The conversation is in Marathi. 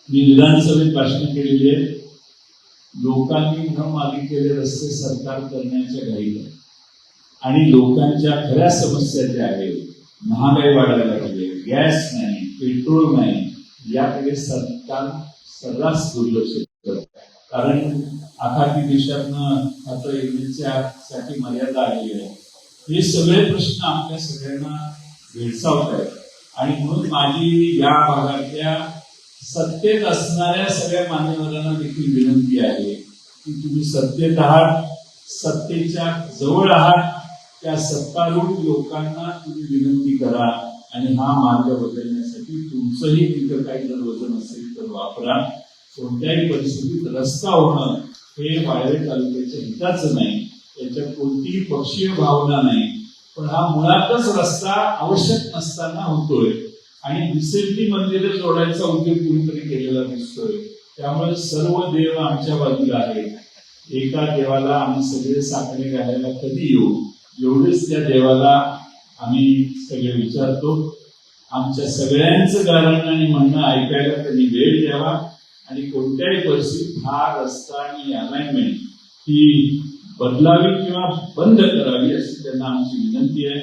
मी विधानसभेत भाषण केलेली आहे. लोकांनी न मागितलेले रस्ते सरकार करण्याच्या घाईत आहे आणि लोकांच्या खऱ्या समस्या ज्या आहेत, महागाई वाढायला लागली, गॅस नाही, पेट्रोल नाही, याकडे सरकार सर्रास दुर्लक्ष करत. कारण आखाती देशातनं आता योजनेसाठी मर्यादा आलेली आहे. हे सगळे प्रश्न आपल्या सगळ्यांना भेडसावत आहेत आणि म्हणून माझी या भागातल्या सत्तेत असणाऱ्या सगळ्या मान्यवरांना देखील विनंती आहे की तुम्ही सत्तेत आहात, सत्तेच्या जवळ आहात, त्या सत्तारूढ लोकांना तुम्ही विनंती करा आणि हा मार्ग बदलण्यासाठी तुमचंही तिथं काही जर वजन असेल तर वापरा. कोणत्याही परिस्थितीत रस्ता होणं हे वाळवे तालुक्याच्या हिताचं नाही, याच्यात कोणतीही पक्षीय भावना नाही, पण हा मुळातच रस्ता आवश्यक नसताना होतोय आणि दिसेल ती मंदिरं जोडायचा उद्योग कुणीतरी केलेला दिसतोय. त्यामुळे सर्व देव आमच्या बाजूला आहेत. एका देवाला आम्ही सगळे साखरे घालायला कधी येऊ, एवढेच त्या देवाला आम्ही सगळे विचारतो. आमच्या सगळ्यांचं गारण आणि म्हणणं ऐकायला त्यांनी वेळ द्यावा आणि कोणत्याही परिस्थितीत हा रस्ता आणि अलाइनमेंट ही बदलावी किंवा बंद करावी अशी त्यांना आमची विनंती आहे.